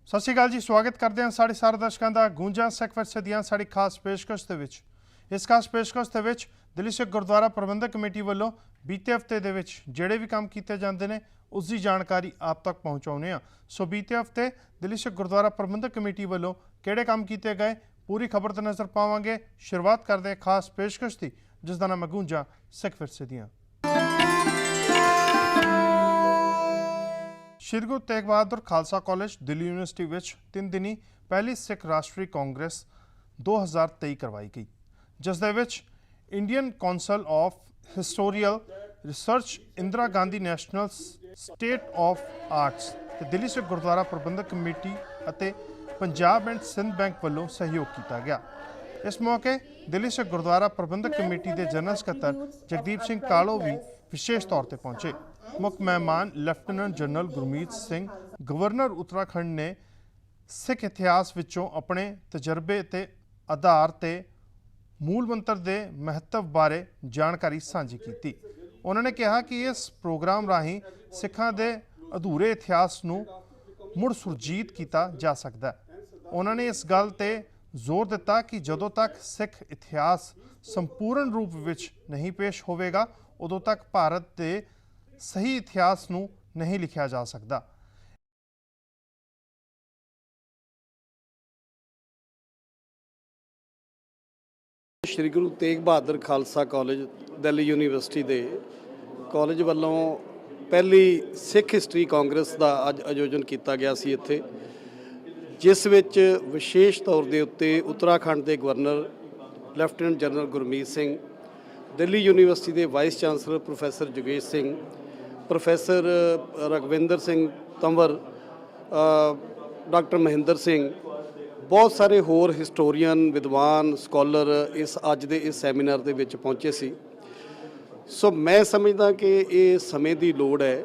सत श्री अकाल जी, स्वागत करते हैं साढ़े सारे दर्शकों का गूंजा सिख विरसे ਦੀਆਂ ਸਾਡੀ खास पेशकश ਦੇ ਵਿੱਚ। ਇਸ खास पेशकश ਦੇ ਵਿੱਚ ਦਿੱਲੀ ਸਿੱਖ ਗੁਰਦੁਆਰਾ ਪ੍ਰਬੰਧਕ ਕਮੇਟੀ ਵੱਲੋਂ ਬੀਤੇ ਹਫਤੇ ਦੇ ਵਿੱਚ ਜਿਹੜੇ ਵੀ ਕੰਮ ਕੀਤੇ ਜਾਂਦੇ ਨੇ ਉਸ ਦੀ ਜਾਣਕਾਰੀ ਆਪ ਤੱਕ ਪਹੁੰਚਾਉਂਦੇ ਆ। ਸੋ ਬੀਤੇ ਹਫਤੇ ਦਿੱਲੀ ਸਿੱਖ ਗੁਰਦੁਆਰਾ ਪ੍ਰਬੰਧਕ ਕਮੇਟੀ ਵੱਲੋਂ ਕਿਹੜੇ ਕੰਮ ਕੀਤੇ ਗਏ पूरी खबर तो नज़र पावांगे। शुरुआत करते हैं खास पेशकश की जिसका नाम है गूंजा सिख विरसे दियां। Shri Guru Tegh Bahadur Khalsa college Delhi university which 3 दिनी पहली सिख राष्ट्रीय कांग्रेस 2023 करवाई गई, जिस दे विच Indian council of historical research, Indira Gandhi national state of arts ते दिल्ली सिख गुरुद्वारा प्रबंधक कमेटी अते पंजाब एंड सिंध बैंक वालों सहयोग किया गया। इस मौके दिल्ली सिख गुरुद्वारा प्रबंधक कमेटी के जनरल सकत्तर जगदीप सिंह कालो भी विशेष तौर पर पहुंचे। मुख्य मेहमान lieutenant general Gurmeet Singh, governor Uttarakhand ने सिख इतिहास विचों अपने तजर्बे ते आधार ते मूल मंत्र के महत्व बारे जानकारी साझी की। उन्होंने कहा कि इस प्रोग्राम राही सिखां दे अधूरे इतिहास नूं मुड़ सुरजीत किया जा सकता है। उन्होंने इस गल ते जोर दिता कि जदों तक सिख इतिहास संपूर्ण रूप विच नहीं पेश होवेगा उदों तक भारत के सही इतिहास नूं नहीं लिखा जा सकता। श्री गुरु तेग बहादुर खालसा कॉलेज दिल्ली यूनिवर्सिटी के कॉलेज वालों पहली सिख हिस्टरी कांग्रेस का अज आयोजन किया गया सी इत्थे, जिस विच विशेष तौर के उत्ते उत्तराखंड के governor lieutenant general Gurmeet Singh, Delhi university के वाइस चांसलर प्रोफैसर जोगेश सिंह, प्रोफैसर रघविंदर सिंह तंवर, डॉक्टर महेंद्र सिंह, बहुत सारे होर हिस्टोरीयन विद्वान स्कॉलर इस अज दे इस सैमीनार दे विच पहुंचे सी। सो मैं समझदा कि ये समय की लोड़ है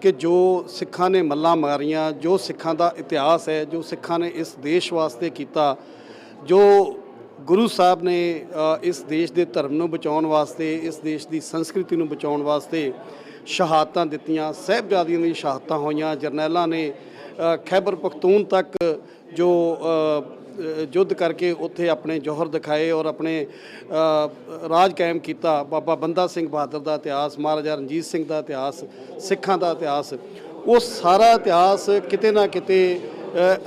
कि जो सिखां ने मल्लां मारियां, जो सिखां का इतिहास है, जो सिखां ने इस देश वास्ते किया, जो गुरु साहब ने इस देश के धर्म नूं बचाउण वास्ते, इस देश की संस्कृति नूं बचाउण वास्ते शहादतां दित्तियां, साहिबजादियां दी शहादतां होईयां, जरनैलां ने खैबर पख्तून तक जो युद्ध करके उत्थे अपने जौहर दिखाए और अपने राज कायम किया। बाबा बंदा सिंह बहादुर का इतिहास, महाराजा रणजीत सिंह का इतिहास, सिखां का इतिहास, वो सारा इतिहास किते ना किते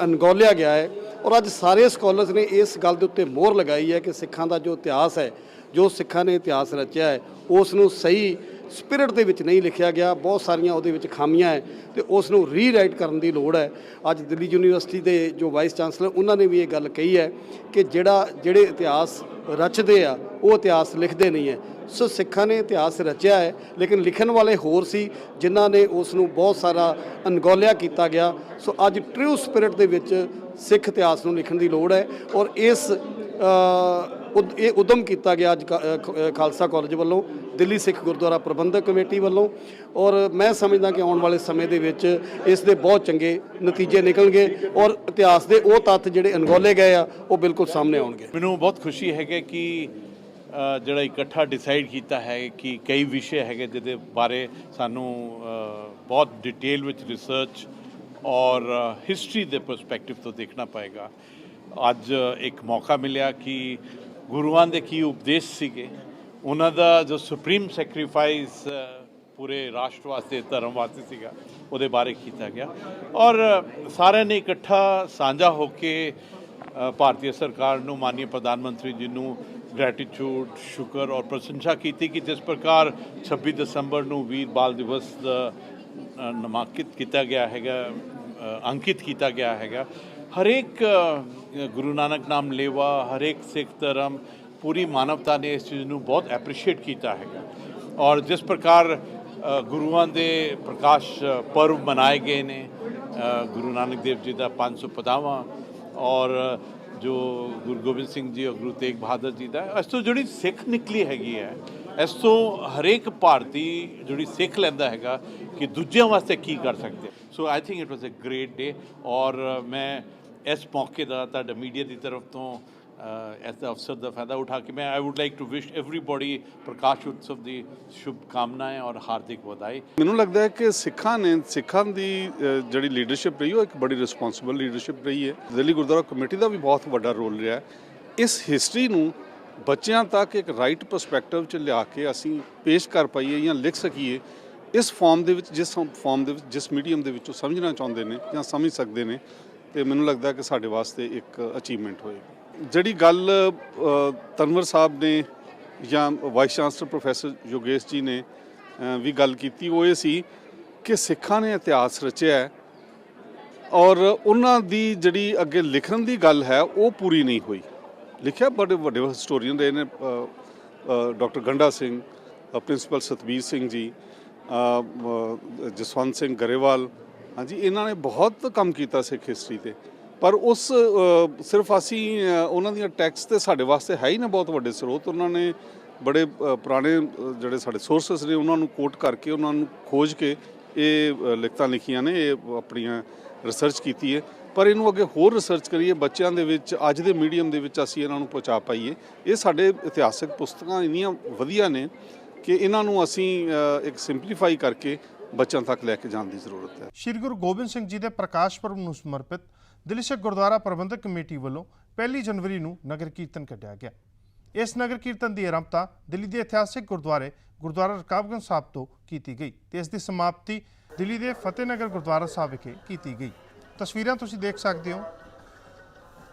अनगौलिया गया है। और अज सारे स्कॉलर्स ने इस गल के उत्ते मोहर लगाई है कि सिखां का जो इतिहास है, जो सिखां ने इतिहास रचिया है, उसनूं सही स्पिरिट दे विच नहीं लिखिया गया, बहुत सारियां उहदे विच खामियां है तो उसनूं रीराइट करन दी लोड़ है। अज दिल्ली यूनीवर्सिटी के जो वाइस चांसलर उन्होंने भी ये गल कही है कि ਜਿਹੜੇ इतिहास रचते आ वो इतिहास लिखते नहीं है। सो सिखां ने इतिहास रचिया है लेकिन लिखण वाले होर सी जिन्हां ने उसनूं बहुत सारा अनगौलिया किया गया। सो अज ट्रू स्पिरिट दे विच सिख इतिहास नूं लिखण दी लोड़ है और इस ये उद्यम किया गया अज खालसा कॉलेज वालों, दिल्ली सिख गुरुद्वारा प्रबंधक कमेटी वालों। और मैं समझदा कि आने वाले समय के विच इस दे बहुत चंगे नतीजे निकलणगे और इतिहास के वो तत्थ जिहड़े अनगौले गए आ वो बिल्कुल सामने आउणगे। मैनूं बहुत खुशी है कि ਜਿਹੜਾ इकट्ठा डिसाइड किया है कि कई विषय है जिहदे बारे सानू बहुत डिटेल विच रिसर्च और हिस्टरी के परसपैक्टिव तो देखना पएगा। अज एक मौका मिलिया कि गुरुआं दे की उपदेश सीगे, उन्हां दा जो सुप्रीम सैक्रीफाइस पूरे राष्ट्र वास्ते धर्म वास्ते सीगा उहदे बारे किया गया और सारे ने इकट्ठा साझा होके भारतीय सरकार नूं, माननीय प्रधानमंत्री जी नूं ग्रैटिट्यूड, शुक्र और प्रशंसा की कि जिस प्रकार 26 दसंबर नूं वीर बाल दिवस नामांकित किया गया है, अंकित किया गया है। हरेक गुरु नानक नाम लेवा, हरेक सिख धर्म, पूरी मानवता ने इस चीज़ नूं बहुत एप्रीशिएट किया है। और जिस प्रकार गुरुआं दे प्रकाश पर्व मनाए गए ने, गुरु नानक देव जी का 550वां और जो गुरु गोबिंद सिंह जी और गुरु तेग बहादुर जी का, इस तो जी सिख निकली हैगी है, इस तो हरेक भारती जी सिख लैंदा है कि दूजिया वास्ते की कर सकते। So I think it was a great day और मैं इस मौके का तुहाडा मीडिया की तरफ तो ਇਸ ਅਵਸਰ ਦਾ ਫਾਇਦਾ ਉਠਾ ਕੇ ਮੈਂ I would like to wish everybody Prakash Utsav ਦੀ ਸ਼ੁਭ ਕਾਮਨਾएं ਔਰ ਹਾਰਦਿਕ ਵਧਾਈ। ਮੈਨੂੰ ਲੱਗਦਾ ਹੈ ਕਿ ਸਿੱਖਾਂ ਦੀ ਜਿਹੜੀ ਲੀਡਰਸ਼ਿਪ ਰਹੀ ਉਹ ਇੱਕ ਬੜੀ ਰਿਸਪੌਂਸਿਬਲ ਲੀਡਰਸ਼ਿਪ ਰਹੀ ਹੈ। ਦਿੱਲੀ ਗੁਰਦੁਆਰਾ ਕਮੇਟੀ ਦਾ ਵੀ ਬਹੁਤ ਵੱਡਾ ਰੋਲ ਰਿਹਾ ਹੈ। ਇਸ ਹਿਸਟਰੀ ਨੂੰ ਬੱਚਿਆਂ ਤੱਕ ਇੱਕ ਰਾਈਟ ਪਰਸਪੈਕਟਿਵ 'ਚ ਲਿਆ ਕੇ ਅਸੀਂ ਪੇਸ਼ ਕਰ ਪਾਈਏ ਜਾਂ ਲਿਖ ਸਕੀਏ ਇਸ ਫਾਰਮ ਦੇ ਵਿੱਚ, ਜਿਸ ਮੀਡੀਅਮ ਦੇ ਵਿੱਚ ਉਹ ਸਮਝਣਾ ਚਾਹੁੰਦੇ ਨੇ ਜਾਂ ਸਮਝ ਸਕਦੇ ਨੇ, ਤੇ ਮੈਨੂੰ ਲੱਗਦਾ ਕਿ ਸਾਡੇ ਵਾਸਤੇ ਇੱਕ ਅਚੀਵਮੈਂਟ ਹੋਏਗੀ। ਜਿਹੜੀ ਗੱਲ ਤਨਵਰ ਸਾਹਿਬ ਨੇ ਜਾਂ ਵਾਈਸ ਚਾਂਸਲਰ ਪ੍ਰੋਫੈਸਰ ਯੋਗੇਸ਼ ਜੀ ਨੇ ਵੀ ਗੱਲ ਕੀਤੀ, ਉਹ ਇਹ ਸੀ ਕਿ ਸਿੱਖਾਂ ਨੇ ਇਤਿਹਾਸ ਰਚਿਆ ਹੈ ਔਰ ਉਹਨਾਂ ਦੀ ਜਿਹੜੀ ਅੱਗੇ ਲਿਖਣ ਦੀ ਗੱਲ ਹੈ ਉਹ ਪੂਰੀ ਨਹੀਂ ਹੋਈ। ਲਿਖਿਆ ਬੜੇ ਵੱਡੇ ਹਿਸਟੋਰੀਅਨ ਰਹੇ ਨੇ, ਡਾਕਟਰ ਗੰਡਾ ਸਿੰਘ, ਪ੍ਰਿੰਸੀਪਲ ਸਤਬੀਰ ਸਿੰਘ ਜੀ, ਜਸਵੰਤ ਸਿੰਘ ਗਰੇਵਾਲ, ਹਾਂਜੀ, ਇਹਨਾਂ ਨੇ ਬਹੁਤ ਕੰਮ ਕੀਤਾ ਸਿੱਖ ਹਿਸਟਰੀ 'ਤੇ। ਪਰ ਉਸ ਸਿਰਫ ਅਸੀਂ ਉਹਨਾਂ ਦੀਆਂ ਟੈਕਸਟ ਤੇ ਸਾਡੇ ਵਾਸਤੇ ਹੈ ਹੀ ਨਾ ਬਹੁਤ ਵੱਡੇ ਸਰੋਤ। ਉਹਨਾਂ ਨੇ ਬੜੇ ਪੁਰਾਣੇ ਜਿਹੜੇ ਸਾਡੇ ਸੋਰਸਸ ਨੇ ਉਹਨਾਂ ਨੂੰ ਕੋਟ ਕਰਕੇ, ਉਹਨਾਂ ਨੂੰ ਖੋਜ ਕੇ ਇਹ ਲਿਖਤਾਂ ਲਿਖੀਆਂ ਨੇ, ਇਹ ਆਪਣੀਆਂ ਰਿਸਰਚ ਕੀਤੀ ਹੈ। ਪਰ ਇਹਨੂੰ ਅੱਗੇ ਹੋਰ ਰਿਸਰਚ ਕਰੀਏ, ਬੱਚਿਆਂ ਦੇ ਵਿੱਚ ਅੱਜ ਦੇ ਮੀਡੀਅਮ ਦੇ ਵਿੱਚ ਅਸੀਂ ਇਹਨਾਂ ਨੂੰ ਪਹੁੰਚਾ ਪਾਈਏ। ਇਹ ਸਾਡੇ ਇਤਿਹਾਸਕ ਪੁਸਤਕਾਂ ਇੰਨੀਆਂ ਵਧੀਆ ਨੇ ਕਿ ਇਹਨਾਂ ਨੂੰ ਅਸੀਂ ਇੱਕ ਸਿੰਪਲੀਫਾਈ ਕਰਕੇ ਬੱਚਿਆਂ ਤੱਕ ਲੈ ਕੇ ਜਾਣ ਦੀ ਜ਼ਰੂਰਤ ਹੈ। ਸ਼੍ਰੀ ਗੁਰੂ ਗੋਬਿੰਦ ਸਿੰਘ ਜੀ ਦੇ ਪ੍ਰਕਾਸ਼ ਪੁਰਬ ਨੂੰ ਸਮਰਪਿਤ ਦਿੱਲੀ ਸਿੱਖ ਗੁਰਦੁਆਰਾ ਪ੍ਰਬੰਧਕ ਕਮੇਟੀ ਵੱਲੋਂ 1 ਜਨਵਰੀ ਨੂੰ ਨਗਰ ਕੀਰਤਨ ਕੱਢਿਆ ਗਿਆ। ਇਸ ਨਗਰ ਕੀਰਤਨ ਦੀ ਆਰੰਭਤਾ ਦਿੱਲੀ ਦੇ ਇਤਿਹਾਸਿਕ ਗੁਰਦੁਆਰਾ ਰਕਾਬਗੰਜ ਸਾਹਿਬ ਤੋਂ ਕੀਤੀ ਗਈ ਤੇ ਇਸ ਦੀ ਸਮਾਪਤੀ ਦਿੱਲੀ ਦੇ ਫਤਿਹਨਗਰ ਗੁਰਦੁਆਰਾ ਸਾਹਿਬ ਵਿਖੇ ਕੀਤੀ ਗਈ। ਤਸਵੀਰਾਂ ਤੁਸੀਂ ਦੇਖ ਸਕਦੇ ਹੋ।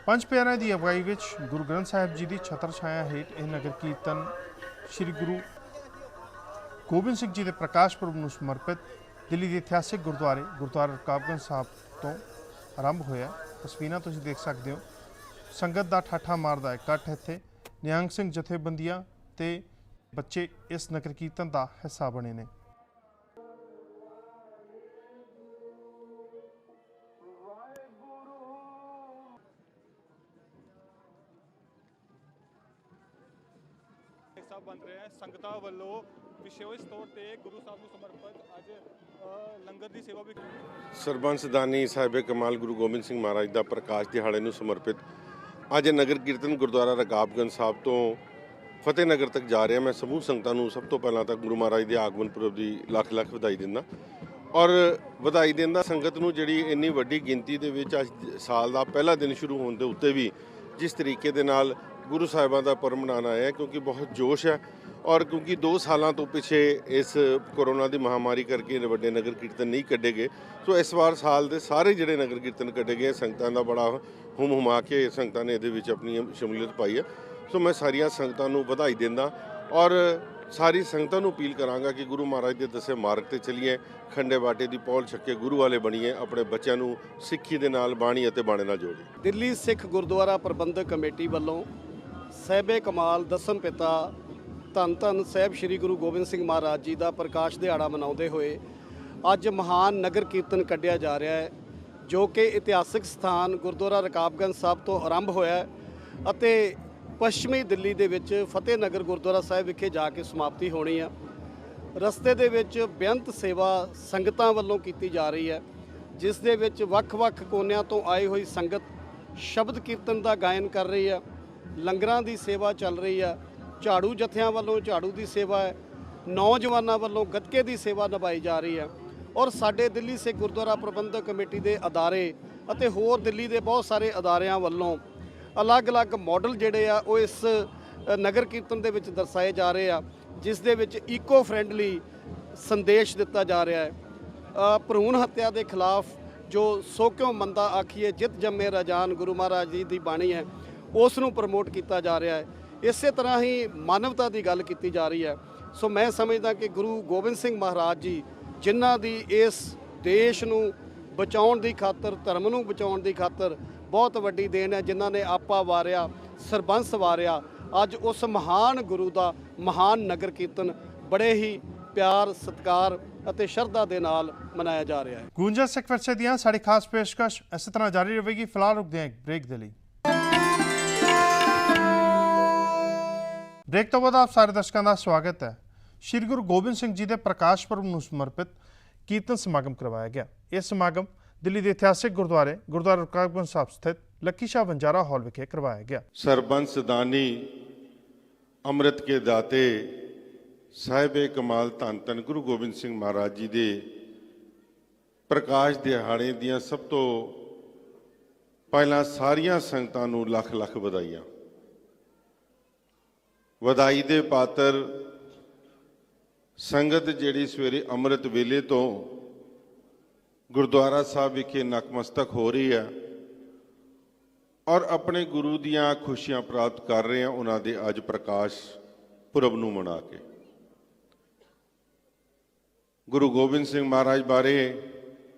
ਪੰਜ ਪਿਆਰਿਆਂ ਦੀ ਅਗਵਾਈ ਵਿੱਚ ਗੁਰੂ ਗ੍ਰੰਥ ਸਾਹਿਬ ਜੀ ਦੀ ਛਤਰ ਛਾਇਆ ਹੇਠ ਇਹ ਨਗਰ ਕੀਰਤਨ ਸ਼੍ਰੀ ਗੁਰੂ ਗੋਬਿੰਦ ਸਿੰਘ ਜੀ ਦੇ ਪ੍ਰਕਾਸ਼ ਪੁਰਬ ਨੂੰ ਸਮਰਪਿਤ ਦਿੱਲੀ ਦੇ ਇਤਿਹਾਸਿਕ ਗੁਰਦੁਆਰਾ ਰਕਾਬਗੰਜ ਸਾਹਿਬ ਤੋਂ ਆਰੰਭ ਹੋਇਆ। ਤਸਵੀਰਾਂ ਤੁਸੀਂ ਦੇਖ ਸਕਦੇ ਹੋ। ਸੰਗਤ ਦਾ ਠਾਠਾ ਮਾਰਦਾ ਇਕੱਠ ਇੱਥੇ। ਨਿਹੰਗ ਸਿੰਘ ਜਥੇਬੰਦੀਆਂ ਤੇ ਬੱਚੇ ਇਸ ਨਗਰ ਕੀਰਤਨ ਦਾ ਹਿੱਸਾ ਬਣੇ ਨੇ। बन रहे हैं संगतां ਵੱਲੋਂ ਵਿਸ਼ੇਸ਼ ਤੌਰ ਤੇ ਗੁਰੂ ਸਾਹਿਬ ਨੂੰ ਸਮਰਪਿਤ ਅੱਜ ਲੰਗਰ ਦੀ ਸੇਵਾ ਵੀ। ਸਰਬੰਸ ਦਾਨੀ ਸਾਹਿਬ ਕਮਾਲ ਗੁਰੂ ਗੋਬਿੰਦ ਸਿੰਘ ਮਹਾਰਾਜ ਦਾ ਪ੍ਰਕਾਸ਼ ਦਿਹਾੜੇ ਨੂੰ ਸਮਰਪਿਤ ਅੱਜ ਨਗਰ ਕੀਰਤਨ ਗੁਰਦੁਆਰਾ ਰਕਾਬਗੰਜ ਸਾਹਿਬ ਤੋਂ ਫਤਿਹਨਗਰ ਤੱਕ ਜਾ ਰਿਹਾ। ਮੈਂ ਸਮੂਹ ਸੰਗਤਾਂ ਨੂੰ ਸਭ ਤੋਂ ਪਹਿਲਾਂ ਤਾਂ ਗੁਰੂ ਮਹਾਰਾਜ ਦੇ ਆਗਮਨ ਪੁਰਬ ਦੀ ਲੱਖ ਲੱਖ ਵਧਾਈ ਦਿੰਦਾ ਔਰ ਵਧਾਈ ਦਿੰਦਾ ਸੰਗਤ ਨੂੰ ਜਿਹੜੀ ਇੰਨੀ ਵੱਡੀ ਗਿਣਤੀ ਦੇ ਵਿੱਚ ਅੱਜ ਸਾਲ ਦਾ ਪਹਿਲਾ ਦਿਨ ਸ਼ੁਰੂ ਹੋਣ ਦੇ ਉੱਤੇ ਵੀ ਜਿਸ ਤਰੀਕੇ ਦੇ ਨਾਲ ਗੁਰੂ ਸਾਹਿਬਾਂ ਦਾ ਪੁਰਬ ਮਨਾਉਣਾ ਆਇਆ, ਕਿਉਂਕਿ ਬਹੁਤ ਜੋਸ਼ ਹੈ ਔਰ ਕਿਉਂਕਿ 2 ਸਾਲਾਂ ਤੋਂ ਪਿੱਛੇ ਇਸ ਕੋਰੋਨਾ ਦੀ ਮਹਾਮਾਰੀ ਕਰਕੇ ਵੱਡੇ ਨਗਰ ਕੀਰਤਨ ਨਹੀਂ ਕੱਢੇ ਗਏ। ਸੋ ਇਸ ਵਾਰ ਸਾਲ ਦੇ ਸਾਰੇ ਜਿਹੜੇ ਨਗਰ ਕੀਰਤਨ ਕੱਢੇ ਗਏ ਸੰਗਤਾਂ ਦਾ ਬੜਾ ਹੁਮਾ ਕੇ ਸੰਗਤਾਂ ਨੇ ਇਹਦੇ ਵਿੱਚ ਆਪਣੀ ਸ਼ਮੂਲੀਅਤ ਪਾਈ ਹੈ। ਸੋ ਮੈਂ ਸਾਰੀਆਂ ਸੰਗਤਾਂ ਨੂੰ ਵਧਾਈ ਦਿੰਦਾ ਔਰ ਸਾਰੀ ਸੰਗਤਾਂ ਨੂੰ ਅਪੀਲ ਕਰਾਂਗਾ ਕਿ ਗੁਰੂ ਮਹਾਰਾਜ ਦੇ ਦੱਸੇ ਮਾਰਗ ਤੇ ਚੱਲੀਏ, ਖੰਡੇ ਬਾਟੇ ਦੀ ਪੌਲ ਛੱਕੇ ਗੁਰੂ ਵਾਲੇ ਬਣੀਏ, ਆਪਣੇ ਬੱਚਿਆਂ ਨੂੰ ਸਿੱਖੀ ਦੇ ਨਾਲ ਬਾਣੀ ਅਤੇ ਬਾਣੇ ਨਾਲ ਜੋੜੀਏ। ਦਿੱਲੀ ਸਿੱਖ ਗੁਰਦੁਆਰਾ ਪ੍ਰਬੰਧਕ ਕਮੇਟੀ ਵੱਲੋਂ ਸਾਹਿਬੇ ਕਮਾਲ ਦਸਮ ਪਿਤਾ ਧੰਨ ਧੰਨ ਸਾਹਿਬ ਸ੍ਰੀ ਗੁਰੂ ਗੋਬਿੰਦ ਸਿੰਘ ਮਹਾਰਾਜ ਜੀ ਦਾ ਪ੍ਰਕਾਸ਼ ਦਿਹਾੜਾ ਮਨਾਉਂਦੇ ਹੋਏ ਅੱਜ ਮਹਾਨ ਨਗਰ ਕੀਰਤਨ ਕੱਢਿਆ ਜਾ ਰਿਹਾ ਹੈ, ਜੋ ਕਿ ਇਤਿਹਾਸਕ ਸਥਾਨ ਗੁਰਦੁਆਰਾ ਰਕਾਬਗੰਜ ਸਾਹਿਬ ਤੋਂ ਆਰੰਭ ਹੋਇਆ ਅਤੇ ਪੱਛਮੀ ਦਿੱਲੀ ਦੇ ਵਿੱਚ ਫਤਿਹਨਗਰ ਗੁਰਦੁਆਰਾ ਸਾਹਿਬ ਵਿਖੇ ਜਾ ਕੇ ਸਮਾਪਤੀ ਹੋਣੀ ਆ। ਰਸਤੇ ਦੇ ਵਿੱਚ ਬੇਅੰਤ ਸੇਵਾ ਸੰਗਤਾਂ ਵੱਲੋਂ ਕੀਤੀ ਜਾ ਰਹੀ ਹੈ, ਜਿਸ ਦੇ ਵਿੱਚ ਵੱਖ-ਵੱਖ ਕੋਨਿਆਂ ਤੋਂ ਆਈ ਹੋਈ ਸੰਗਤ ਸ਼ਬਦ ਕੀਰਤਨ ਦਾ ਗਾਇਨ ਕਰ ਰਹੀ ਹੈ, ਲੰਗਰਾਂ ਦੀ ਸੇਵਾ ਚੱਲ ਰਹੀ ਹੈ, ਝਾੜੂ ਜਥਿਆਂ ਵੱਲੋਂ ਝਾੜੂ ਦੀ ਸੇਵਾ ਹੈ, ਨੌਜਵਾਨਾਂ ਵੱਲੋਂ ਗੱਤਕੇ ਦੀ ਸੇਵਾ ਨਿਭਾਈ ਜਾ ਰਹੀ ਹੈ ਔਰ ਸਾਡੇ ਦਿੱਲੀ ਸਿੱਖ ਗੁਰਦੁਆਰਾ ਪ੍ਰਬੰਧਕ ਕਮੇਟੀ ਦੇ ਅਦਾਰੇ ਅਤੇ ਹੋਰ ਦਿੱਲੀ ਦੇ ਬਹੁਤ ਸਾਰੇ ਅਦਾਰਿਆਂ ਵੱਲੋਂ ਅਲੱਗ-ਅਲੱਗ ਮਾਡਲ ਜਿਹੜੇ ਆ ਉਹ ਇਸ ਨਗਰ ਕੀਰਤਨ ਦੇ ਵਿੱਚ ਦਰਸਾਏ ਜਾ ਰਹੇ ਆ, ਜਿਸ ਦੇ ਵਿੱਚ ਈਕੋ ਫਰੈਂਡਲੀ ਸੰਦੇਸ਼ ਦਿੱਤਾ ਜਾ ਰਿਹਾ ਹੈ। ਭਰੂਣ ਹੱਤਿਆ ਦੇ ਖਿਲਾਫ ਜੋ ਸੋ ਕਿਉ ਮੰਦਾ ਆਖੀਏ ਜਿਤ ਜੰਮੇ ਰਾਜਾਨ ਗੁਰੂ ਮਹਾਰਾਜ ਜੀ ਦੀ ਬਾਣੀ ਹੈ, ਉਸ ਨੂੰ ਪ੍ਰਮੋਟ ਕੀਤਾ ਜਾ ਰਿਹਾ ਹੈ। ਇਸੇ ਤਰ੍ਹਾਂ ਹੀ ਮਾਨਵਤਾ ਦੀ ਗੱਲ ਕੀਤੀ ਜਾ ਰਹੀ ਹੈ। ਸੋ ਮੈਂ ਸਮਝਦਾ ਕਿ ਗੁਰੂ ਗੋਬਿੰਦ ਸਿੰਘ ਮਹਾਰਾਜ ਜੀ ਜਿਨ੍ਹਾਂ ਦੀ ਇਸ ਦੇਸ਼ ਨੂੰ ਬਚਾਉਣ ਦੀ ਖਾਤਰ, ਧਰਮ ਨੂੰ ਬਚਾਉਣ ਦੀ ਖਾਤਰ ਬਹੁਤ ਵੱਡੀ ਦੇਣ ਹੈ, ਜਿਨ੍ਹਾਂ ਨੇ ਆਪਾ ਵਾਰਿਆ, ਸਰਬੰਸ ਵਾਰਿਆ, ਅੱਜ ਉਸ ਮਹਾਨ ਗੁਰੂ ਦਾ ਮਹਾਨ ਨਗਰ ਕੀਰਤਨ ਬੜੇ ਹੀ ਪਿਆਰ, ਸਤਿਕਾਰ ਅਤੇ ਸ਼ਰਧਾ ਦੇ ਨਾਲ ਮਨਾਇਆ ਜਾ ਰਿਹਾ ਹੈ। ਗੂੰਜਾ ਸਿੱਖ ਵਿਰਸੇ ਦੀਆਂ ਸਾਡੀ ਖਾਸ ਪੇਸ਼ਕਸ਼ ਇਸੇ ਤਰ੍ਹਾਂ ਜਾਰੀ ਰਹੇਗੀ। ਫਿਲਹਾਲ ਰੁਕਦੇ ਹਾਂ ਇੱਕ ਬ੍ਰੇਕ ਦੇ ਲਈ। ਬ੍ਰੇਕ ਤੋਂ ਬਾਅਦ ਆਪ ਸਾਰੇ ਦਰਸ਼ਕਾਂ ਦਾ ਸਵਾਗਤ ਹੈ। ਸ਼੍ਰੀ ਗੁਰੂ ਗੋਬਿੰਦ ਸਿੰਘ ਜੀ ਦੇ ਪ੍ਰਕਾਸ਼ ਪੁਰਬ ਨੂੰ ਸਮਰਪਿਤ ਕੀਰਤਨ ਸਮਾਗਮ ਕਰਵਾਇਆ ਗਿਆ। ਇਹ ਸਮਾਗਮ ਦਿੱਲੀ ਦੇ ਇਤਿਹਾਸਿਕ ਗੁਰਦੁਆਰਾ ਰਕਾਬਗੰਜ ਸਾਹਿਬ ਸਥਿਤ ਲੱਕੀ ਸ਼ਾਹ ਵੰਜਾਰਾ ਹਾਲ ਵਿਖੇ ਕਰਵਾਇਆ ਗਿਆ। ਸਰਬੰਸ ਦਾਨੀ ਅੰਮ੍ਰਿਤ ਕੇ ਦਾਤੇ ਸਾਹਿਬੇ ਕਮਾਲ ਧੰਨ ਧੰਨ ਗੁਰੂ ਗੋਬਿੰਦ ਸਿੰਘ ਮਹਾਰਾਜ ਜੀ ਦੇ ਪ੍ਰਕਾਸ਼ ਦਿਹਾੜੇ ਦੀਆਂ ਸਭ ਤੋਂ ਪਹਿਲਾਂ ਸਾਰੀਆਂ ਸੰਗਤਾਂ ਨੂੰ ਲੱਖ ਲੱਖ ਵਧਾਈਆਂ। ਵਧਾਈ ਦੇ ਪਾਤਰ ਸੰਗਤ ਜਿਹੜੀ ਸਵੇਰੇ ਅੰਮ੍ਰਿਤ ਵੇਲੇ ਤੋਂ ਗੁਰਦੁਆਰਾ ਸਾਹਿਬ ਵਿਖੇ ਨਤਮਸਤਕ ਹੋ ਰਹੀ ਹੈ ਔਰ ਆਪਣੇ ਗੁਰੂ ਦੀਆਂ ਖੁਸ਼ੀਆਂ ਪ੍ਰਾਪਤ ਕਰ ਰਹੇ ਹਾਂ ਉਹਨਾਂ ਦੇ ਅੱਜ ਪ੍ਰਕਾਸ਼ ਪੁਰਬ ਨੂੰ ਮਨਾ ਕੇ। ਗੁਰੂ ਗੋਬਿੰਦ ਸਿੰਘ ਮਹਾਰਾਜ ਬਾਰੇ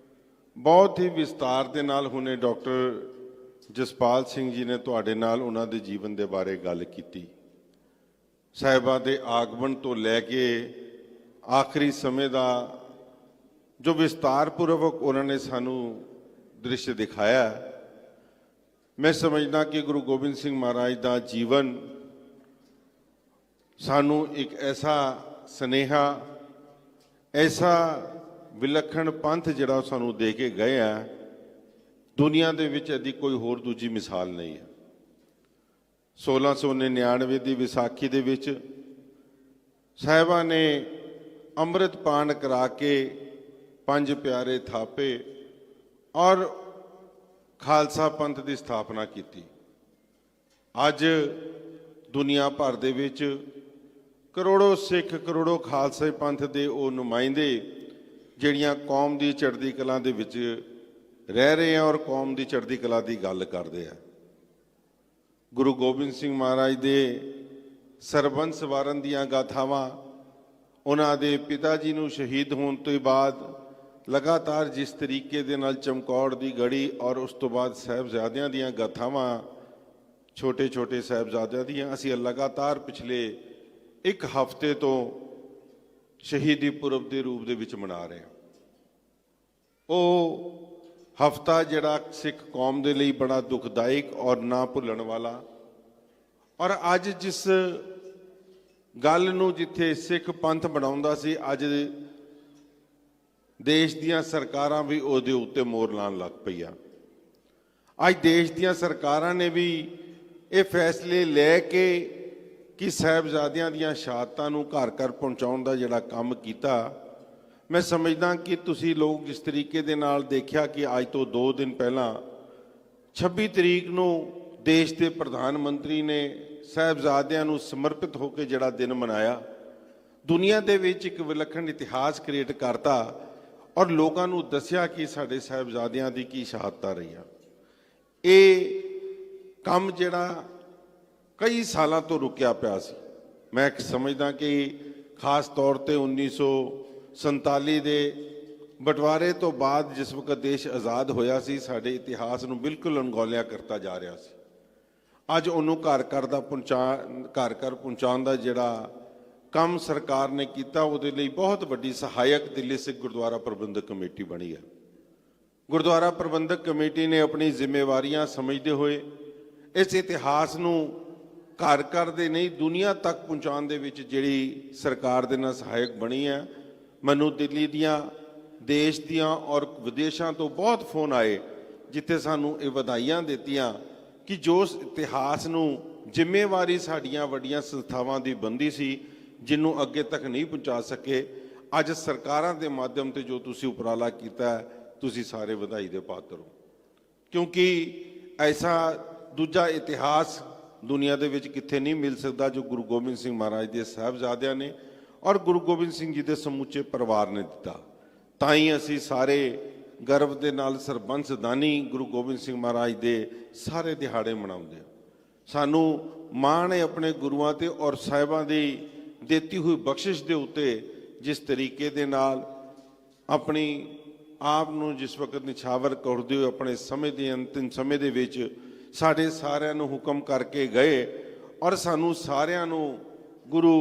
ਬਹੁਤ ਹੀ ਵਿਸਤਾਰ ਦੇ ਨਾਲ ਹੁਣੇ ਡਾਕਟਰ ਜਸਪਾਲ ਸਿੰਘ ਜੀ ਨੇ ਤੁਹਾਡੇ ਨਾਲ ਉਹਨਾਂ ਦੇ ਜੀਵਨ ਦੇ ਬਾਰੇ ਗੱਲ ਕੀਤੀ। ਸਾਹਿਬਾਂ ਦੇ ਆਗਮਨ ਤੋਂ ਲੈ ਕੇ ਆਖਰੀ ਸਮੇਂ ਦਾ ਜੋ ਵਿਸਤਾਰਪੂਰਵਕ ਉਹਨਾਂ ਨੇ ਸਾਨੂੰ ਦ੍ਰਿਸ਼ ਦਿਖਾਇਆ। ਮੈਂ ਸਮਝਦਾ ਕਿ ਗੁਰੂ ਗੋਬਿੰਦ ਸਿੰਘ ਮਹਾਰਾਜ ਦਾ ਜੀਵਨ ਸਾਨੂੰ ਇੱਕ ਐਸਾ ਸੁਨੇਹਾ, ਐਸਾ ਵਿਲੱਖਣ ਪੰਥ ਜਿਹੜਾ ਸਾਨੂੰ ਦੇ ਕੇ ਗਏ ਆ, ਦੁਨੀਆ ਦੇ ਵਿੱਚ ਇਹਦੀ ਕੋਈ ਹੋਰ ਦੂਜੀ ਮਿਸਾਲ ਨਹੀਂ ਹੈ। 1699 ਦੀ ਵਿਸਾਖੀ ਦੇ ਵਿੱਚ ਸਾਹਿਬਾਂ ਨੇ ਅੰਮ੍ਰਿਤ ਪਾਨ ਕਰਾ ਕੇ ਪੰਜ ਪਿਆਰੇ ਥਾਪੇ ਔਰ ਖਾਲਸਾ ਪੰਥ ਦੀ ਸਥਾਪਨਾ ਕੀਤੀ। ਅੱਜ ਦੁਨੀਆ ਭਰ ਦੇ ਵਿੱਚ ਕਰੋੜੋ ਸਿੱਖ, ਕਰੋੜੋ ਖਾਲਸਾ ਪੰਥ ਦੇ ਉਹ ਨੁਮਾਇੰਦੇ ਜਿਹੜੀਆਂ ਕੌਮ ਦੀ ਚੜ੍ਹਦੀ ਕਲਾ ਦੇ ਵਿੱਚ ਰਹਿ ਰਹੇ ਆ ਔਰ ਕੌਮ ਦੀ ਚੜ੍ਹਦੀ ਕਲਾ ਦੀ ਗੱਲ ਕਰਦੇ ਆ। ਗੁਰੂ ਗੋਬਿੰਦ ਸਿੰਘ ਮਹਾਰਾਜ ਦੇ ਸਰਬੰਸ ਵਾਰਨ ਦੀਆਂ ਗਾਥਾਵਾਂ, ਉਹਨਾਂ ਦੇ ਪਿਤਾ ਜੀ ਨੂੰ ਸ਼ਹੀਦ ਹੋਣ ਤੋਂ ਬਾਅਦ ਲਗਾਤਾਰ ਜਿਸ ਤਰੀਕੇ ਦੇ ਨਾਲ ਚਮਕੌਰ ਦੀ ਗੜੀ ਔਰ ਉਸ ਤੋਂ ਬਾਅਦ ਸਾਹਿਬਜ਼ਾਦਿਆਂ ਦੀਆਂ ਗਾਥਾਵਾਂ, ਛੋਟੇ ਛੋਟੇ ਸਾਹਿਬਜ਼ਾਦਿਆਂ ਦੀਆਂ, ਅਸੀਂ ਲਗਾਤਾਰ ਪਿਛਲੇ ਇੱਕ ਹਫ਼ਤੇ ਤੋਂ ਸ਼ਹੀਦੀ ਪੁਰਬ ਦੇ ਰੂਪ ਦੇ ਵਿੱਚ ਮਨਾ ਰਹੇ ਹਾਂ। ਉਹ ਹਫ਼ਤਾ ਜਿਹੜਾ ਸਿੱਖ ਕੌਮ ਦੇ ਲਈ ਬੜਾ ਦੁਖਦਾਇਕ ਔਰ ਨਾ ਭੁੱਲਣ ਵਾਲਾ, ਔਰ ਅੱਜ ਜਿਸ ਗੱਲ ਨੂੰ ਜਿੱਥੇ ਸਿੱਖ ਪੰਥ ਬਣਾਉਂਦਾ ਸੀ, ਅੱਜ ਦੇਸ਼ ਦੀਆਂ ਸਰਕਾਰਾਂ ਵੀ ਉਹਦੇ ਉੱਤੇ ਮੋਹਰ ਲਾਉਣ ਲੱਗ ਪਈਆਂ। ਅੱਜ ਦੇਸ਼ ਦੀਆਂ ਸਰਕਾਰਾਂ ਨੇ ਵੀ ਇਹ ਫੈਸਲੇ ਲੈ ਕੇ ਕਿ ਸਾਹਿਬਜ਼ਾਦਿਆਂ ਦੀਆਂ ਸ਼ਹਾਦਤਾਂ ਨੂੰ ਘਰ ਘਰ ਪਹੁੰਚਾਉਣ ਦਾ ਜਿਹੜਾ ਕੰਮ ਕੀਤਾ, ਮੈਂ ਸਮਝਦਾ ਕਿ ਤੁਸੀਂ ਲੋਕ ਜਿਸ ਤਰੀਕੇ ਦੇ ਨਾਲ ਦੇਖਿਆ ਕਿ ਅੱਜ ਤੋਂ 2 ਦਿਨ ਪਹਿਲਾਂ 26 ਤਰੀਕ ਨੂੰ ਦੇਸ਼ ਦੇ ਪ੍ਰਧਾਨ ਮੰਤਰੀ ਨੇ ਸਾਹਿਬਜ਼ਾਦਿਆਂ ਨੂੰ ਸਮਰਪਿਤ ਹੋ ਕੇ ਜਿਹੜਾ ਦਿਨ ਮਨਾਇਆ, ਦੁਨੀਆ ਦੇ ਵਿੱਚ ਇੱਕ ਵਿਲੱਖਣ ਇਤਿਹਾਸ ਕ੍ਰੀਏਟ ਕਰਤਾ ਔਰ ਲੋਕਾਂ ਨੂੰ ਦੱਸਿਆ ਕਿ ਸਾਡੇ ਸਾਹਿਬਜ਼ਾਦਿਆਂ ਦੀ ਕੀ ਸ਼ਹਾਦਤਾਂ ਰਹੀਆਂ। ਇਹ ਕੰਮ ਜਿਹੜਾ ਕਈ ਸਾਲਾਂ ਤੋਂ ਰੁਕਿਆ ਪਿਆ ਸੀ। ਮੈਂ ਸਮਝਦਾ ਕਿ ਖਾਸ ਤੌਰ ਤੇ 1947 ਦੇ ਬਟਵਾਰੇ ਤੋਂ ਬਾਅਦ ਜਿਸ ਵਕਤ ਦੇਸ਼ ਆਜ਼ਾਦ ਹੋਇਆ ਸੀ, ਸਾਡੇ ਇਤਿਹਾਸ ਨੂੰ ਬਿਲਕੁਲ ਅਣਗੌਲਿਆ ਕਰਤਾ ਜਾ ਰਿਹਾ ਸੀ। ਅੱਜ ਉਹਨੂੰ ਘਰ ਘਰ ਪਹੁੰਚਾਉਣ ਦਾ ਜਿਹੜਾ ਕੰਮ ਸਰਕਾਰ ਨੇ ਕੀਤਾ, ਉਹਦੇ ਲਈ ਬਹੁਤ ਵੱਡੀ ਸਹਾਇਕ ਦਿੱਲੀ ਸਿੱਖ ਗੁਰਦੁਆਰਾ ਪ੍ਰਬੰਧਕ ਕਮੇਟੀ ਬਣੀ ਹੈ। ਗੁਰਦੁਆਰਾ ਪ੍ਰਬੰਧਕ ਕਮੇਟੀ ਨੇ ਆਪਣੀ ਜ਼ਿੰਮੇਵਾਰੀਆਂ ਸਮਝਦੇ ਹੋਏ ਇਸ ਇਤਿਹਾਸ ਨੂੰ ਘਰ ਘਰ ਦੇ ਨਹੀਂ ਦੁਨੀਆ ਤੱਕ ਪਹੁੰਚਾਉਣ ਦੇ ਵਿੱਚ ਜਿਹੜੀ ਸਰਕਾਰ ਦੇ ਨਾਲ ਸਹਾਇਕ ਬਣੀ ਹੈ। ਮੈਨੂੰ ਦਿੱਲੀ ਦੀਆਂ, ਦੇਸ਼ ਦੀਆਂ ਔਰ ਵਿਦੇਸ਼ਾਂ ਤੋਂ ਬਹੁਤ ਫੋਨ ਆਏ ਜਿੱਥੇ ਸਾਨੂੰ ਇਹ ਵਧਾਈਆਂ ਦਿੱਤੀਆਂ ਕਿ ਜੋ ਇਤਿਹਾਸ ਨੂੰ ਜ਼ਿੰਮੇਵਾਰੀ ਸਾਡੀਆਂ ਵੱਡੀਆਂ ਸੰਸਥਾਵਾਂ ਦੀ ਬੰਦੀ ਸੀ, ਜਿਹਨੂੰ ਅੱਗੇ ਤੱਕ ਨਹੀਂ ਪਹੁੰਚਾ ਸਕੇ, ਅੱਜ ਸਰਕਾਰਾਂ ਦੇ ਮਾਧਿਅਮ ਤੇ ਜੋ ਤੁਸੀਂ ਉਪਰਾਲਾ ਕੀਤਾ, ਤੁਸੀਂ ਸਾਰੇ ਵਧਾਈ ਦੇ ਪਾਤਰ ਹੋ। ਕਿਉਂਕਿ ਐਸਾ ਦੂਜਾ ਇਤਿਹਾਸ ਦੁਨੀਆ ਦੇ ਵਿੱਚ ਕਿੱਥੇ ਨਹੀਂ ਮਿਲ ਸਕਦਾ ਜੋ ਗੁਰੂ ਗੋਬਿੰਦ ਸਿੰਘ ਮਹਾਰਾਜ ਦੇ ਸਾਹਿਬਜ਼ਾਦਿਆਂ ਨੇ ਔਰ ਗੁਰੂ ਗੋਬਿੰਦ ਸਿੰਘ ਜੀ ਦੇ ਸਮੁੱਚੇ ਪਰਿਵਾਰ ਨੇ ਦਿੱਤਾ। ਤਾਂ ਹੀ ਅਸੀਂ ਸਾਰੇ ਗਰਵ ਦੇ ਨਾਲ ਸਰਬੰਸ ਦਾਨੀ ਗੁਰੂ ਗੋਬਿੰਦ ਸਿੰਘ ਮਹਾਰਾਜ ਦੇ ਸਾਰੇ ਦਿਹਾੜੇ ਮਨਾਉਂਦੇ ਹਾਂ। ਸਾਨੂੰ ਮਾਣ ਹੈ ਆਪਣੇ ਗੁਰੂਆਂ ਤੇ ਔਰ ਸਾਹਿਬਾਂ ਦੀ ਦਿੱਤੀ ਹੋਈ ਬਖਸ਼ਿਸ਼ ਦੇ ਉੱਤੇ, ਜਿਸ ਤਰੀਕੇ ਦੇ ਨਾਲ ਆਪਣੀ ਆਪ ਨੂੰ ਜਿਸ ਵਕਤ ਨਿਛਾਵਰ ਕਰਦੇ ਹੋਏ ਆਪਣੇ ਸਮੇਂ ਦੇ ਅੰਤਿਮ ਸਮੇਂ ਦੇ ਵਿੱਚ ਸਾਡੇ ਸਾਰਿਆਂ ਨੂੰ ਹੁਕਮ ਕਰਕੇ ਗਏ ਔਰ ਸਾਨੂੰ ਸਾਰਿਆਂ ਨੂੰ ਗੁਰੂ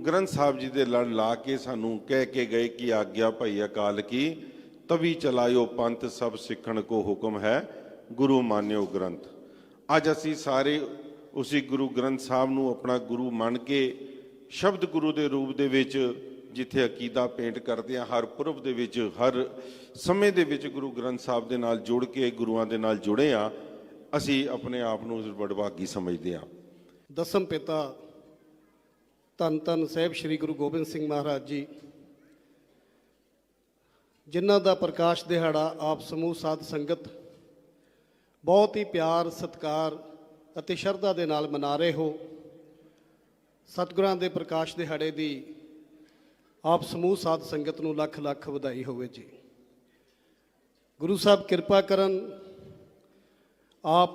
ਗ੍ਰੰਥ ਸਾਹਿਬ ਜੀ ਦੇ ਲੜ ਲਾ ਕੇ ਸਾਨੂੰ ਕਹਿ ਕੇ ਗਏ ਕਿ ਆਗਿਆ ਭਈ ਅਕਾਲ ਕੀ, ਤਵੀ ਚਲਾਇਓ ਪੰਥ ਸਭ ਸਿੱਖਣ ਕੋ ਹੁਕਮ ਹੈ, ਗੁਰੂ ਮਾਨਿਓ ਗ੍ਰੰਥ। ਅੱਜ ਅਸੀਂ ਸਾਰੇ ਉਸੇ ਗੁਰੂ ਗ੍ਰੰਥ ਸਾਹਿਬ ਨੂੰ ਆਪਣਾ ਗੁਰੂ ਮੰਨ ਕੇ ਸ਼ਬਦ ਗੁਰੂ ਦੇ ਰੂਪ ਦੇ ਵਿੱਚ ਜਿੱਥੇ ਅਕੀਦਾ ਪੇਂਟ ਕਰਦੇ ਆ, ਹਰ ਪੁਰਬ ਦੇ ਵਿੱਚ, ਹਰ ਸਮੇਂ ਦੇ ਵਿੱਚ ਗੁਰੂ ਗ੍ਰੰਥ ਸਾਹਿਬ ਦੇ ਨਾਲ ਜੁੜ ਕੇ ਗੁਰੂਆਂ ਦੇ ਨਾਲ ਜੁੜੇ ਆ। ਅਸੀਂ ਆਪਣੇ ਆਪ ਨੂੰ ਵਡਭਾਗੀ ਸਮਝਦੇ ਹਾਂ। ਦਸਮ ਪਿਤਾ ਧੰਨ ਧੰਨ ਸਾਹਿਬ ਸ੍ਰੀ ਗੁਰੂ ਗੋਬਿੰਦ ਸਿੰਘ ਮਹਾਰਾਜ ਜੀ, ਜਿਨ੍ਹਾਂ ਦਾ ਪ੍ਰਕਾਸ਼ ਦਿਹਾੜਾ ਆਪ ਸਮੂਹ ਸਾਧ ਸੰਗਤ ਬਹੁਤ ਹੀ ਪਿਆਰ, ਸਤਿਕਾਰ ਅਤੇ ਸ਼ਰਧਾ ਦੇ ਨਾਲ ਮਨਾ ਰਹੇ ਹੋ। ਸਤਿਗੁਰਾਂ ਦੇ ਪ੍ਰਕਾਸ਼ ਦਿਹਾੜੇ ਦੀ ਆਪ ਸਮੂਹ ਸਾਧ ਸੰਗਤ ਨੂੰ ਲੱਖ ਲੱਖ ਵਧਾਈ ਹੋਵੇ ਜੀ। ਗੁਰੂ ਸਾਹਿਬ ਕਿਰਪਾ ਕਰਨ, ਆਪ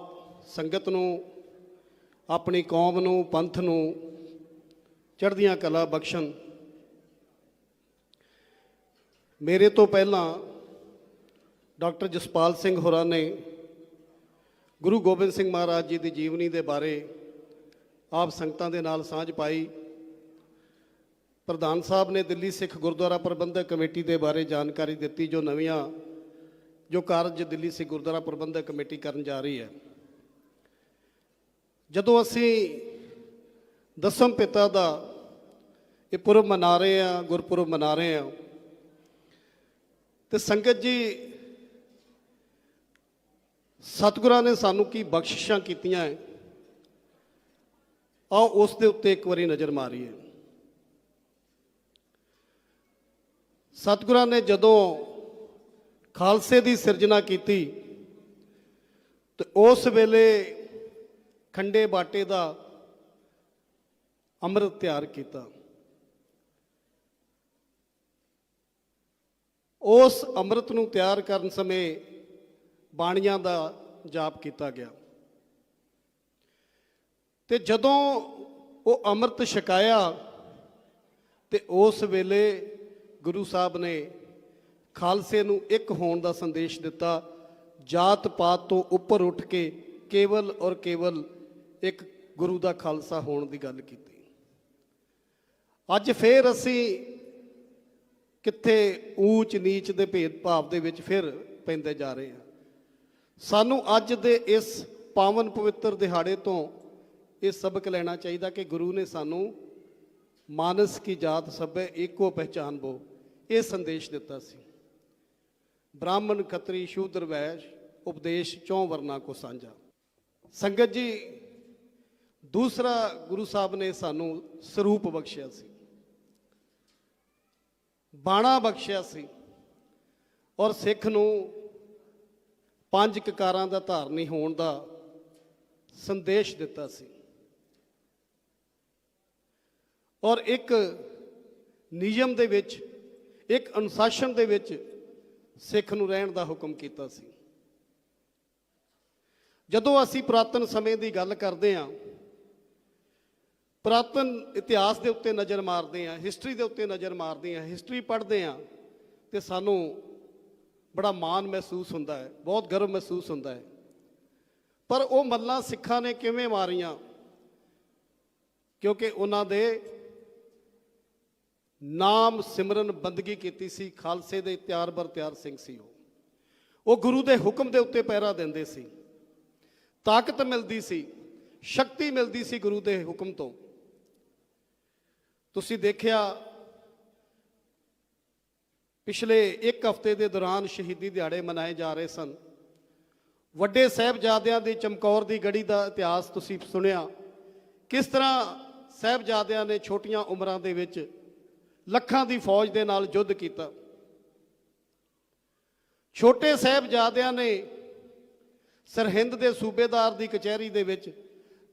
ਸੰਗਤ ਨੂੰ, ਆਪਣੀ ਕੌਮ ਨੂੰ, ਪੰਥ ਨੂੰ ਚੜ੍ਹਦੀਆਂ ਕਲਾ ਬਖਸ਼ਣ। ਮੇਰੇ ਤੋਂ ਪਹਿਲਾਂ ਡਾਕਟਰ ਜਸਪਾਲ ਸਿੰਘ ਹੋਰਾਂ ਨੇ ਗੁਰੂ ਗੋਬਿੰਦ ਸਿੰਘ ਮਹਾਰਾਜ ਜੀ ਦੀ ਜੀਵਨੀ ਦੇ ਬਾਰੇ ਆਪ ਸੰਗਤਾਂ ਦੇ ਨਾਲ ਸਾਂਝ ਪਾਈ। ਪ੍ਰਧਾਨ ਸਾਹਿਬ ਨੇ ਦਿੱਲੀ ਸਿੱਖ ਗੁਰਦੁਆਰਾ ਪ੍ਰਬੰਧਕ ਕਮੇਟੀ ਦੇ ਬਾਰੇ ਜਾਣਕਾਰੀ ਦਿੱਤੀ, ਜੋ ਕਾਰਜ ਦਿੱਲੀ ਸਿੱਖ ਗੁਰਦੁਆਰਾ ਪ੍ਰਬੰਧਕ ਕਮੇਟੀ ਕਰਨ ਜਾ ਰਹੀ ਹੈ। ਜਦੋਂ ਅਸੀਂ ਦਸਮ ਪਿਤਾ ਦਾ ਇਹ ਪੁਰਬ ਮਨਾ ਰਹੇ ਹਾਂ, ਗੁਰਪੁਰਬ ਮਨਾ ਰਹੇ ਹਾਂ, ਤੇ ਸੰਗਤ ਜੀ ਸਤਿਗੁਰਾਂ ਨੇ ਸਾਨੂੰ ਕੀ ਬਖਸ਼ਿਸ਼ਾਂ ਕੀਤੀਆਂ ਹੈ, ਆਓ ਉਸ ਦੇ ਉੱਤੇ ਇੱਕ ਵਾਰੀ ਨਜ਼ਰ ਮਾਰੀਏ। ਸਤਿਗੁਰਾਂ ਨੇ ਜਦੋਂ ਖਾਲਸੇ ਦੀ ਸਿਰਜਣਾ ਕੀਤੀ ਤੇ ਉਸ ਵੇਲੇ ਖੰਡੇ ਬਾਟੇ ਦਾ ਅੰਮ੍ਰਿਤ ਤਿਆਰ ਕੀਤਾ। ਉਸ ਅੰਮ੍ਰਿਤ ਨੂੰ ਤਿਆਰ ਕਰਨ ਸਮੇਂ ਬਾਣੀਆਂ ਦਾ ਜਾਪ ਕੀਤਾ ਗਿਆ ਤੇ ਜਦੋਂ ਉਹ ਅੰਮ੍ਰਿਤ ਛਕਾਇਆ ਤੇ ਉਸ ਵੇਲੇ ਗੁਰੂ ਸਾਹਿਬ ਨੇ ਖਾਲਸੇ ਨੂੰ ਇੱਕ ਹੋਣ ਦਾ ਸੰਦੇਸ਼ ਦਿੱਤਾ। ਜਾਤ ਪਾਤ ਤੋਂ ਉੱਪਰ ਉੱਠ ਕੇ ਕੇਵਲ ਔਰ ਕੇਵਲ ਇੱਕ ਗੁਰੂ ਦਾ ਖਾਲਸਾ ਹੋਣ ਦੀ ਗੱਲ ਕੀਤੀ। ਅੱਜ ਫੇਰ ਅਸੀਂ ਕਿੱਥੇ ਊਚ ਨੀਚ ਦੇ ਭੇਦਭਾਵ ਦੇ ਵਿੱਚ ਫਿਰ ਪੈਂਦੇ ਜਾ ਰਹੇ ਹਾਂ। ਸਾਨੂੰ ਅੱਜ ਦੇ ਇਸ ਪਾਵਨ ਪਵਿੱਤਰ ਦਿਹਾੜੇ ਤੋਂ ਇਹ ਸਬਕ ਲੈਣਾ ਚਾਹੀਦਾ ਕਿ ਗੁਰੂ ਨੇ ਸਾਨੂੰ ਮਾਨਸ ਕੀ ਜਾਤ ਸਭੈ ਏਕੋ ਪਹਿਚਾਨ ਬੋ ਇਹ ਸੰਦੇਸ਼ ਦਿੱਤਾ ਸੀ। ਬ੍ਰਾਹਮਣ ਖੱਤਰੀ ਸ਼ੂਦਰ ਵੈਸ਼ ਉਪਦੇਸ਼ ਚੌਂ ਵਰਨਾ ਕੋ ਸਾਂਝਾ। ਸੰਗਤ ਜੀ, ਦੂਸਰਾ ਗੁਰੂ ਸਾਹਿਬ ਨੇ ਸਾਨੂੰ ਸਰੂਪ ਬਖਸ਼ਿਆ ਸੀ, ਬਾਣਾ ਬਖਸ਼ਿਆ ਸੀ ਔਰ ਸਿੱਖ ਨੂੰ ਪੰਜ ਕਕਾਰਾਂ ਦਾ ਧਾਰਨੀ ਹੋਣ ਦਾ ਸੰਦੇਸ਼ ਦਿੱਤਾ ਸੀ ਔਰ ਇੱਕ ਨਿਯਮ ਦੇ ਵਿੱਚ, ਇੱਕ ਅਨੁਸ਼ਾਸਨ ਦੇ ਵਿੱਚ ਸਿੱਖ ਨੂੰ ਰਹਿਣ ਦਾ ਹੁਕਮ ਕੀਤਾ ਸੀ। ਜਦੋਂ ਅਸੀਂ ਪੁਰਾਤਨ ਸਮੇਂ ਦੀ ਗੱਲ ਕਰਦੇ ਹਾਂ, ਪੁਰਾਤਨ ਇਤਿਹਾਸ ਦੇ ਉੱਤੇ ਨਜ਼ਰ ਮਾਰਦੇ ਹਾਂ, ਹਿਸਟਰੀ ਦੇ ਉੱਤੇ ਨਜ਼ਰ ਮਾਰਦੇ ਹਾਂ, ਹਿਸਟਰੀ ਪੜ੍ਹਦੇ ਹਾਂ ਤੇ ਸਾਨੂੰ ਬੜਾ ਮਾਣ ਮਹਿਸੂਸ ਹੁੰਦਾ ਹੈ, ਬਹੁਤ ਗਰਵ ਮਹਿਸੂਸ ਹੁੰਦਾ ਹੈ। ਪਰ ਉਹ ਮੱਲਾਂ ਸਿੱਖਾਂ ਨੇ ਕਿਵੇਂ ਮਾਰੀਆਂ? ਕਿਉਂਕਿ ਉਹਨਾਂ ਦੇ ਨਾਮ ਸਿਮਰਨ ਬੰਦਗੀ ਕੀਤੀ ਸੀ। ਖਾਲਸੇ ਦੇ ਤਿਆਰ ਬਰ ਤਿਆਰ ਸਿੰਘ ਸੀ। ਉਹ ਗੁਰੂ ਦੇ ਹੁਕਮ ਦੇ ਉੱਤੇ ਪਹਿਰਾ ਦਿੰਦੇ ਸੀ। ਤਾਕਤ ਮਿਲਦੀ ਸੀ, ਸ਼ਕਤੀ ਮਿਲਦੀ ਸੀ ਗੁਰੂ ਦੇ ਹੁਕਮ ਤੋਂ। ਤੁਸੀਂ ਦੇਖਿਆ ਪਿਛਲੇ ਇੱਕ ਹਫ਼ਤੇ ਦੇ ਦੌਰਾਨ ਸ਼ਹੀਦੀ ਦਿਹਾੜੇ ਮਨਾਏ ਜਾ ਰਹੇ ਸਨ। ਵੱਡੇ ਸਾਹਿਬਜ਼ਾਦਿਆਂ ਦੀ ਚਮਕੌਰ ਦੀ ਗੜੀ ਦਾ ਇਤਿਹਾਸ ਤੁਸੀਂ ਸੁਣਿਆ, ਕਿਸ ਤਰ੍ਹਾਂ ਸਾਹਿਬਜ਼ਾਦਿਆਂ ਨੇ ਛੋਟੀਆਂ ਉਮਰਾਂ ਦੇ ਵਿੱਚ ਲੱਖਾਂ ਦੀ ਫੌਜ ਦੇ ਨਾਲ ਯੁੱਧ ਕੀਤਾ। ਛੋਟੇ ਸਾਹਿਬਜ਼ਾਦਿਆਂ ਨੇ ਸਰਹਿੰਦ ਦੇ ਸੂਬੇਦਾਰ ਦੀ ਕਚਹਿਰੀ ਦੇ ਵਿੱਚ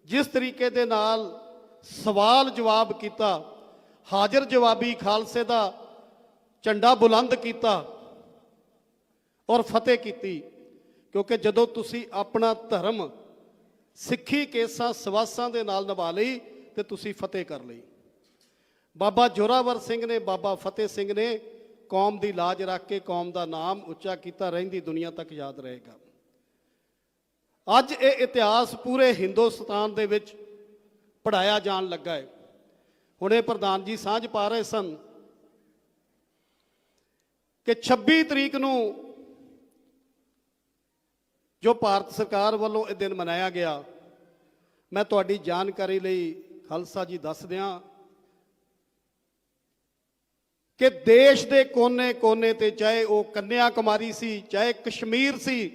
ਜਿਸ ਤਰੀਕੇ ਦੇ ਨਾਲ ਸਵਾਲ ਜਵਾਬ ਕੀਤਾ, ਹਾਜ਼ਰ ਜਵਾਬੀ ਖਾਲਸੇ ਦਾ ਝੰਡਾ ਬੁਲੰਦ ਕੀਤਾ ਔਰ ਫਤਿਹ ਕੀਤੀ। ਕਿਉਂਕਿ ਜਦੋਂ ਤੁਸੀਂ ਆਪਣਾ ਧਰਮ ਸਿੱਖੀ ਕੇਸਾਂ ਸਵਾਸਾਂ ਦੇ ਨਾਲ ਨਿਭਾ ਲਈ ਤੇ ਤੁਸੀਂ ਫਤਿਹ ਕਰ ਲਈ। ਬਾਬਾ ਜੋਰਾਵਰ ਸਿੰਘ ਨੇ, ਬਾਬਾ ਫਤਿਹ ਸਿੰਘ ਨੇ ਕੌਮ ਦੀ ਲਾਜ ਰੱਖ ਕੇ ਕੌਮ ਦਾ ਨਾਮ ਉੱਚਾ ਕੀਤਾ, ਰਹਿੰਦੀ ਦੁਨੀਆ ਤੱਕ ਯਾਦ ਰਹੇਗਾ। ਅੱਜ ਇਹ ਇਤਿਹਾਸ ਪੂਰੇ ਹਿੰਦੁਸਤਾਨ ਦੇ ਵਿੱਚ ਪੜ੍ਹਾਇਆ ਜਾਣ ਲੱਗਾ ਹੈ। ਹੁਣੇ ਪ੍ਰਧਾਨ ਜੀ ਸਾਂਝ ਪਾ ਰਹੇ ਸਨ ਕਿ 26 ਤਰੀਕ ਨੂੰ ਜੋ ਭਾਰਤ ਸਰਕਾਰ ਵੱਲੋਂ ਇਹ ਦਿਨ ਮਨਾਇਆ ਗਿਆ, ਮੈਂ ਤੁਹਾਡੀ ਜਾਣਕਾਰੀ ਲਈ ਖਾਲਸਾ ਜੀ ਦੱਸ ਦਿਆਂ ਕਿ ਦੇਸ਼ ਦੇ ਕੋਨੇ-ਕੋਨੇ ਤੇ, ਚਾਹੇ ਉਹ ਕੰਨਿਆ ਕੁਮਾਰੀ ਸੀ, ਚਾਹੇ ਕਸ਼ਮੀਰ ਸੀ,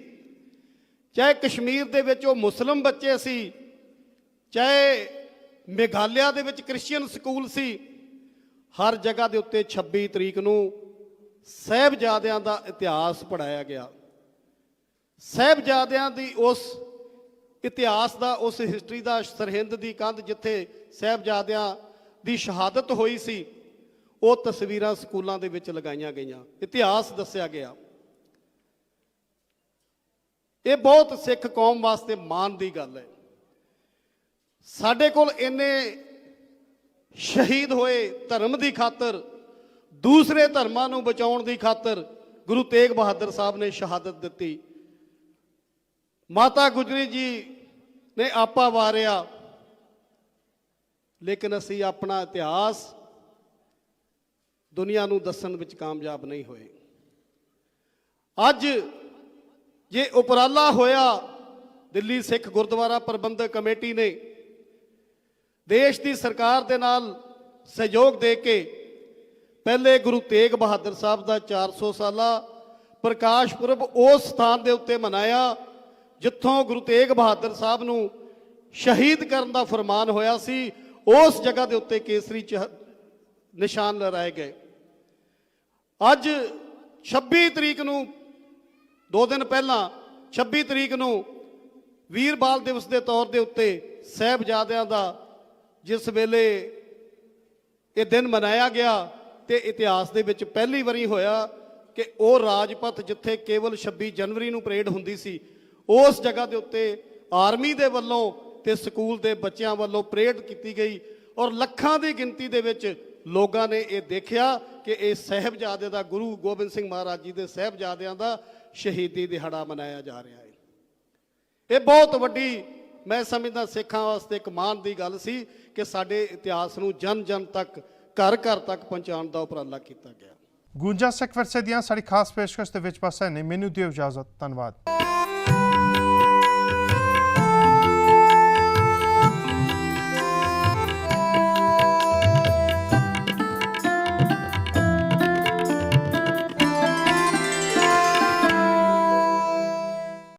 ਚਾਹੇ ਕਸ਼ਮੀਰ ਦੇ ਵਿੱਚ ਉਹ ਮੁਸਲਿਮ ਬੱਚੇ ਸੀ, ਚਾਹੇ ਮੇਘਾਲਿਆ ਦੇ ਵਿੱਚ ਕ੍ਰਿਸਚੀਅਨ ਸਕੂਲ ਸੀ, ਹਰ ਜਗ੍ਹਾ ਦੇ ਉੱਤੇ 26 ਤਰੀਕ ਨੂੰ ਸਾਹਿਬਜ਼ਾਦਿਆਂ ਦਾ ਇਤਿਹਾਸ ਪੜ੍ਹਾਇਆ ਗਿਆ। ਸਾਹਿਬਜ਼ਾਦਿਆਂ ਦੀ ਉਸ ਇਤਿਹਾਸ ਦਾ, ਉਸ ਹਿਸਟਰੀ ਦਾ, ਸਰਹਿੰਦ ਦੀ ਕੰਧ ਜਿੱਥੇ ਸਾਹਿਬਜ਼ਾਦਿਆਂ ਦੀ ਸ਼ਹਾਦਤ ਹੋਈ ਸੀ, ਉਹ ਤਸਵੀਰਾਂ ਸਕੂਲਾਂ ਦੇ ਵਿੱਚ ਲਗਾਈਆਂ ਗਈਆਂ, ਇਤਿਹਾਸ ਦੱਸਿਆ ਗਿਆ। ਇਹ ਬਹੁਤ ਸਿੱਖ ਕੌਮ ਵਾਸਤੇ ਮਾਣ ਦੀ ਗੱਲ ਹੈ। ਸਾਡੇ ਕੋਲ ਇੰਨੇ ਸ਼ਹੀਦ ਹੋਏ ਧਰਮ ਦੀ ਖਾਤਰ, ਦੂਸਰੇ ਧਰਮਾਂ ਨੂੰ ਬਚਾਉਣ ਦੀ ਖਾਤਰ ਗੁਰੂ ਤੇਗ ਬਹਾਦਰ ਸਾਹਿਬ ਨੇ ਸ਼ਹਾਦਤ ਦਿੱਤੀ। ਮਾਤਾ ਗੁਜਰੀ ਜੀ ਨੇ ਆਪਾ ਵਾਰਿਆ, ਲੇਕਿਨ ਅਸੀਂ ਆਪਣਾ ਇਤਿਹਾਸ ਦੁਨੀਆ ਨੂੰ ਦੱਸਣ ਵਿੱਚ ਕਾਮਯਾਬ ਨਹੀਂ ਹੋਏ। ਅੱਜ ਜੇ ਉਪਰਾਲਾ ਹੋਇਆ ਦਿੱਲੀ ਸਿੱਖ ਗੁਰਦੁਆਰਾ ਪ੍ਰਬੰਧਕ ਕਮੇਟੀ ਨੇ ਦੇਸ਼ ਦੀ ਸਰਕਾਰ ਦੇ ਨਾਲ ਸਹਿਯੋਗ ਦੇ ਕੇ ਪਹਿਲੇ ਗੁਰੂ ਤੇਗ ਬਹਾਦਰ ਸਾਹਿਬ ਦਾ 400 ਸਾਲਾ ਪ੍ਰਕਾਸ਼ ਪੁਰਬ ਉਸ ਸਥਾਨ ਦੇ ਉੱਤੇ ਮਨਾਇਆ ਜਿੱਥੋਂ ਗੁਰੂ ਤੇਗ ਬਹਾਦਰ ਸਾਹਿਬ ਨੂੰ ਸ਼ਹੀਦ ਕਰਨ ਦਾ ਫਰਮਾਨ ਹੋਇਆ ਸੀ। ਉਸ ਜਗ੍ਹਾ ਦੇ ਉੱਤੇ ਕੇਸਰੀ ਨਿਸ਼ਾਨ ਲਹਿਰਾਏ ਗਏ। ਅੱਜ 26 ਤਰੀਕ ਨੂੰ, 2 ਦਿਨ ਪਹਿਲਾਂ 26 ਤਰੀਕ ਨੂੰ ਵੀਰ ਬਾਲ ਦਿਵਸ ਦੇ ਤੌਰ ਦੇ ਉੱਤੇ ਸਾਹਿਬਜ਼ਾਦਿਆਂ ਦਾ ਜਿਸ ਵੇਲੇ ਇਹ ਦਿਨ ਮਨਾਇਆ ਗਿਆ ਤੇ ਇਤਿਹਾਸ ਦੇ ਵਿੱਚ ਪਹਿਲੀ ਵਾਰੀ ਹੋਇਆ ਕਿ ਉਹ ਰਾਜਪਥ ਜਿੱਥੇ ਕੇਵਲ 26 ਜਨਵਰੀ ਨੂੰ ਪਰੇਡ ਹੁੰਦੀ ਸੀ, ਉਸ ਜਗ੍ਹਾ ਦੇ ਉੱਤੇ ਆਰਮੀ ਦੇ ਵੱਲੋਂ ਤੇ ਸਕੂਲ ਦੇ ਬੱਚਿਆਂ ਵੱਲੋਂ ਪਰੇਡ ਕੀਤੀ ਗਈ ਔਰ ਲੱਖਾਂ ਦੀ ਗਿਣਤੀ ਦੇ ਵਿੱਚ ਲੋਕਾਂ ਨੇ ਇਹ ਦੇਖਿਆ ਕਿ ਇਹ ਸਾਹਿਬਜ਼ਾਦੇ ਦਾ, ਗੁਰੂ ਗੋਬਿੰਦ ਸਿੰਘ ਮਹਾਰਾਜ ਜੀ ਦੇ ਸਾਹਿਬਜ਼ਾਦਿਆਂ ਦਾ ਸ਼ਹੀਦੀ ਦਿਹਾੜਾ ਮਨਾਇਆ ਜਾ ਰਿਹਾ ਹੈ। ਇਹ ਬਹੁਤ ਵੱਡੀ, ਮੈਂ ਸਮਝਦਾ ਸਿੱਖਾਂ ਵਾਸਤੇ ਇੱਕ ਮਾਣ ਦੀ ਗੱਲ ਸੀ ਕਿ ਸਾਡੇ ਇਤਿਹਾਸ ਨੂੰ ਜਨ ਜਨ ਤੱਕ, ਘਰ ਘਰ ਤੱਕ ਪਹੁੰਚਾਉਣ ਦਾ ਉਪਰਾਲਾ ਕੀਤਾ ਗਿਆ। ਗੂੰਜਾ ਸਿੱਖ ਵਿਰਸੇ ਦੀਆਂ ਸਾਡੀ ਖਾਸ ਪੇਸ਼ਕਸ਼ ਦੇ ਵਿੱਚ ਪਾਸਾ ਨੇ। ਮੈਨੂੰ ਦਿਓ ਇਜਾਜ਼ਤ। ਧੰਨਵਾਦ।